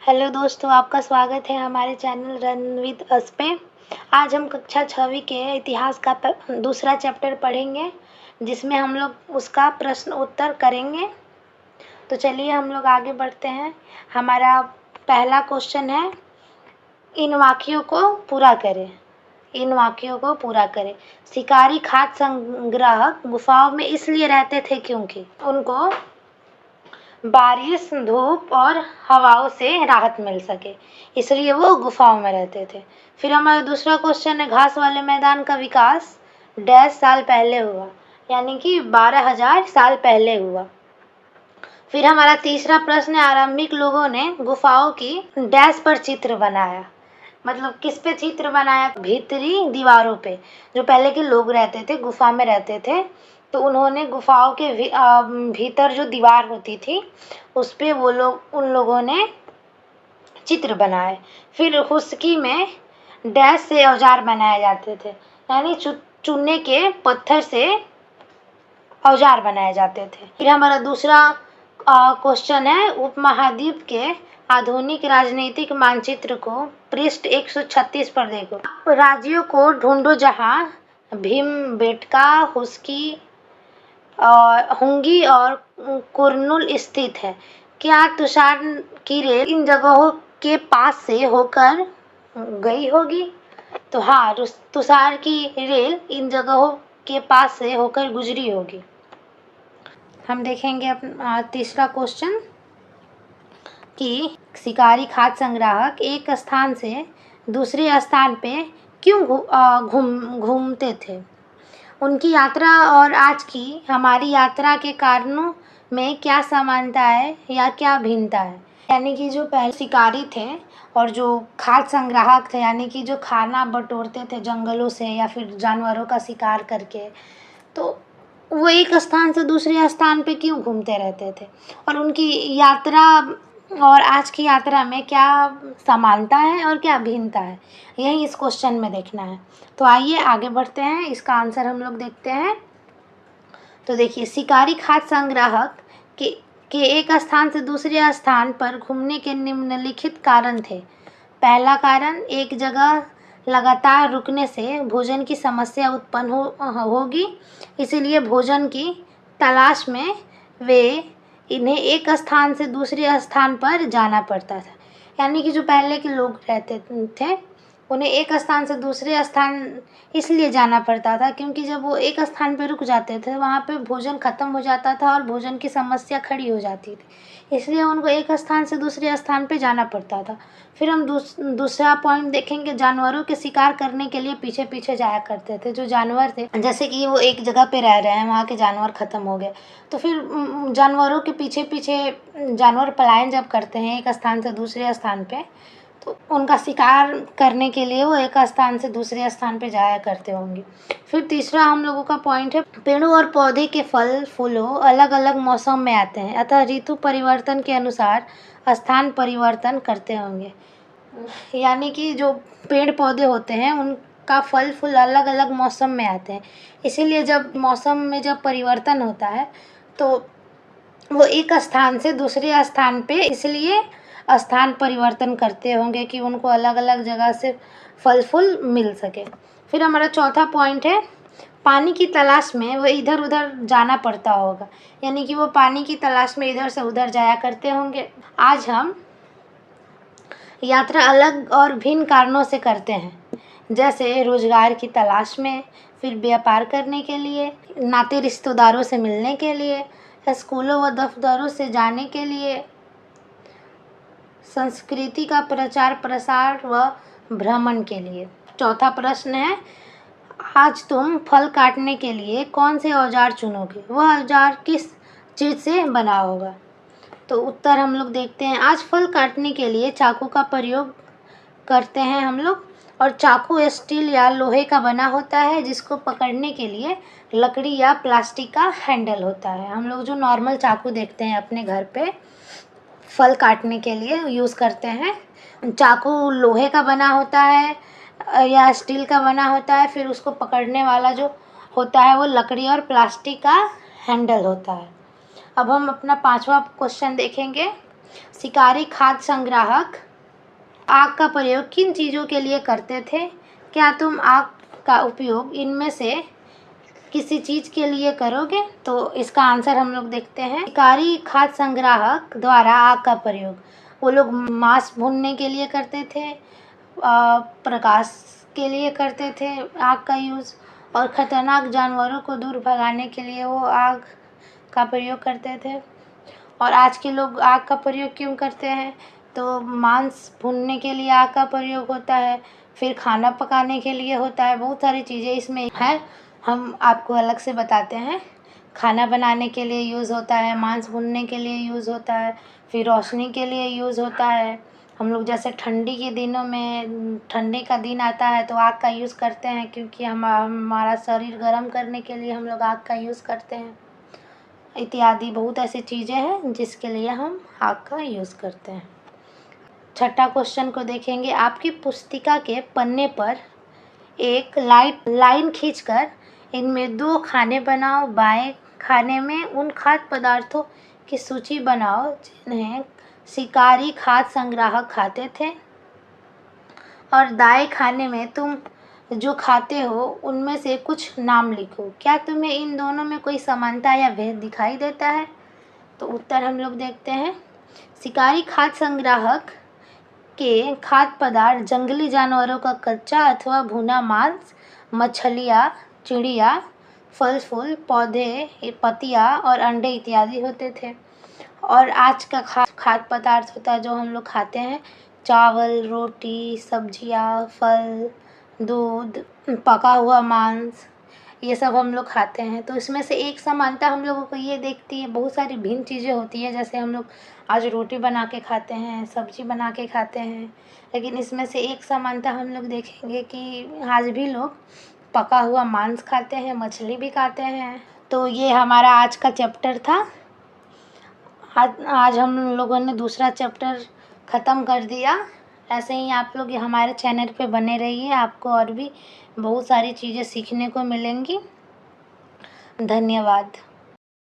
Hello दोस्तों, आपका स्वागत है हमारे चैनल रन विद अस पे। आज हम कक्षा 6वीं के इतिहास का दूसरा चैप्टर पढ़ेंगे, जिसमें हम लोग उसका प्रश्न उत्तर करेंगे। तो चलिए हम लोग आगे बढ़ते हैं। हमारा पहला क्वेश्चन है, इन वाक्यों को पूरा करें। इन वाक्यों को पूरा करें। शिकारी खाद्य संग्राहक गुफाओं में इसलिए रहते थे क्योंकि उनको बारिश, धूप और हवाओं से राहत मिल सके, इसलिए वो गुफाओं में रहते थे। फिर हमारा दूसरा क्वेश्चन है, घास वाले मैदान का विकास डैश साल पहले हुआ, यानी कि 12,000 साल पहले हुआ। फिर हमारा तीसरा प्रश्न है, आरंभिक लोगों ने गुफाओं की डैश पर चित्र बनाया, मतलब किस पे चित्र बनाया? भीतरी दीवारों पे। जो पहले के लोग रहते थे, गुफा में रहते थे, तो उन्होंने गुफाओं के भीतर जो दीवार होती थी उस पे उन लोगों ने चित्र बनाए। फिर हुस्की में डैश से औजार बनाए जाते थे, यानी चूने के पत्थर से औजार बनाए जाते थे। फिर हमारा दूसरा क्वेश्चन है, उपमहाद्वीप के आधुनिक राजनीतिक मानचित्र को पृष्ठ 136 पर देखो। राज्यों को ढूंढो जहां भीमबेटका, हुस्की, हुंगी और कुर्नूल स्थित है। क्या तुषार की रेल इन जगहों के पास से होकर गई होगी? तो हाँ, तुषार की रेल इन जगहों के पास से होकर गुजरी होगी। हम देखेंगे अपना तीसरा क्वेश्चन कि शिकारी खाद्य संग्राहक एक स्थान से दूसरे स्थान पे क्यों घूमते थे? उनकी यात्रा और आज की हमारी यात्रा के कारणों में क्या समानता है या क्या भिन्नता है? यानी कि जो पहले शिकारी थे और जो खाद्य संग्राहक थे, यानी कि जो खाना बटोरते थे जंगलों से या फिर जानवरों का शिकार करके, तो वो एक स्थान से दूसरे स्थान पे क्यों घूमते रहते थे? और उनकी यात्रा और आज की यात्रा में क्या समानता है और क्या भिन्नता है, यही इस क्वेश्चन में देखना है। तो आइए आगे बढ़ते हैं, इसका आंसर हम लोग देखते हैं। तो देखिए, शिकारी खाद्य संग्राहक के एक स्थान से दूसरे स्थान पर घूमने के निम्नलिखित कारण थे। पहला कारण, एक जगह लगातार रुकने से भोजन की समस्या उत्पन्न होगी, इसलिए भोजन की तलाश में इन्हें एक स्थान से दूसरे स्थान पर जाना पड़ता था। यानी कि जो पहले के लोग रहते थे, उन्हें एक स्थान से दूसरे स्थान इसलिए जाना पड़ता था क्योंकि जब वो एक स्थान पर रुक जाते थे, वहाँ पे भोजन ख़त्म हो जाता था और भोजन की समस्या खड़ी हो जाती थी, इसलिए उनको एक स्थान से दूसरे स्थान पे जाना पड़ता था। फिर हम दूसरा पॉइंट देखेंगे, जानवरों के शिकार करने के लिए पीछे पीछे जाया करते थे। जो जानवर थे, जैसे कि वो एक जगह पे रह रहे हैं, वहाँ के जानवर ख़त्म हो गए, तो फिर जानवरों के पीछे पीछे जानवर पलायन जब करते हैं एक स्थान से दूसरे स्थान पे, तो उनका शिकार करने के लिए वो एक स्थान से दूसरे स्थान पे जाया करते होंगे। फिर तीसरा हम लोगों का पॉइंट है, पेड़ों और पौधे के फल फूलों अलग अलग मौसम में आते हैं, अतः ऋतु परिवर्तन के अनुसार स्थान परिवर्तन करते होंगे। यानी कि जो पेड़ पौधे होते हैं उनका फल फूल अलग अलग मौसम में आते हैं, इसीलिए जब मौसम में जब परिवर्तन होता है तो वो एक स्थान से दूसरे स्थान पे इसलिए स्थान परिवर्तन करते होंगे कि उनको अलग अलग जगह से फल फूल मिल सके। फिर हमारा चौथा पॉइंट है, पानी की तलाश में वो इधर उधर जाना पड़ता होगा, यानी कि वो पानी की तलाश में इधर से उधर जाया करते होंगे। आज हम यात्रा अलग और भिन्न कारणों से करते हैं, जैसे रोजगार की तलाश में, फिर व्यापार करने के लिए, नाते रिश्तेदारों से मिलने के लिए, स्कूलों व दफ्तरों से जाने के लिए, संस्कृति का प्रचार प्रसार व भ्रमण के लिए। चौथा प्रश्न है, आज तुम फल काटने के लिए कौन से औजार चुनोगे? वह औजार किस चीज़ से बना होगा? तो उत्तर हम लोग देखते हैं, आज फल काटने के लिए चाकू का प्रयोग करते हैं हम लोग, और चाकू स्टील या लोहे का बना होता है, जिसको पकड़ने के लिए लकड़ी या प्लास्टिक का हैंडल होता है। हम लोग जो नॉर्मल चाकू देखते हैं अपने घर पे फल काटने के लिए यूज़ करते हैं, चाकू लोहे का बना होता है या स्टील का बना होता है, फिर उसको पकड़ने वाला जो होता है वो लकड़ी और प्लास्टिक का हैंडल होता है। अब हम अपना पांचवा क्वेश्चन देखेंगे, शिकारी खाद्य संग्राहक आग का प्रयोग किन चीज़ों के लिए करते थे? क्या तुम आग का उपयोग इनमें से किसी चीज़ के लिए करोगे? तो इसका आंसर हम लोग देखते हैं। शिकारी खाद्य संग्राहक द्वारा आग का प्रयोग, वो लोग मांस भूनने के लिए करते थे, प्रकाश के लिए करते थे आग का यूज़, और ख़तरनाक जानवरों को दूर भगाने के लिए वो आग का प्रयोग करते थे। और आज के लोग आग का प्रयोग क्यों करते हैं? तो मांस भूनने के लिए आग का प्रयोग होता है, फिर खाना पकाने के लिए होता है, बहुत सारी चीज़ें इसमें है, हम आपको अलग से बताते हैं। खाना बनाने के लिए यूज़ होता है, मांस भूनने के लिए यूज़ होता है, फिर रोशनी के लिए यूज़ होता है। हम लोग जैसे ठंडी के दिनों में, ठंडी का दिन आता है तो आग का यूज़ करते हैं, क्योंकि हमारा शरीर गर्म करने के लिए हम लोग आग का यूज़ करते हैं। इत्यादि बहुत ऐसी चीज़ें हैं जिसके लिए हम आग का यूज़ करते हैं। छठा क्वेश्चन को देखेंगे। आपकी पुस्तिका के पन्ने पर एक लाइन खींचकर इनमें 2 खाने बनाओ। बाएं खाने में उन खाद्य पदार्थों की सूची बनाओ जिन्हें शिकारी खाद्य संग्राहक खाते थे, और दाएं खाने में तुम जो खाते हो उनमें से कुछ नाम लिखो। क्या तुम्हें इन दोनों में कोई समानता या भेद दिखाई देता है? तो उत्तर हम लोग देखते हैं। शिकारी खाद्य संग्राहक के खाद्य पदार्थ जंगली जानवरों का कच्चा अथवा भुना मांस, मछलियाँ, चिड़िया, फल फूल, पौधे, पत्तियाँ और अंडे इत्यादि होते थे। और आज का खाद्य पदार्थ होता है जो हम लोग खाते हैं, चावल, रोटी, सब्जियाँ, फल, दूध, पका हुआ मांस, ये सब हम लोग खाते हैं। तो इसमें से एक समानता हम लोगों को ये देखती है, बहुत सारी भिन्न चीज़ें होती है, जैसे हम लोग आज रोटी बना के खाते हैं, सब्जी बना के खाते हैं, लेकिन इसमें से एक समानता हम लोग देखेंगे कि आज भी लोग पका हुआ मांस खाते हैं, मछली भी खाते हैं। तो ये हमारा आज का चैप्टर था। आज हम लोगों ने दूसरा चैप्टर ख़त्म कर दिया। ऐसे ही आप लोग हमारे चैनल पे बने रहिए, आपको और भी बहुत सारी चीज़ें सीखने को मिलेंगी। धन्यवाद।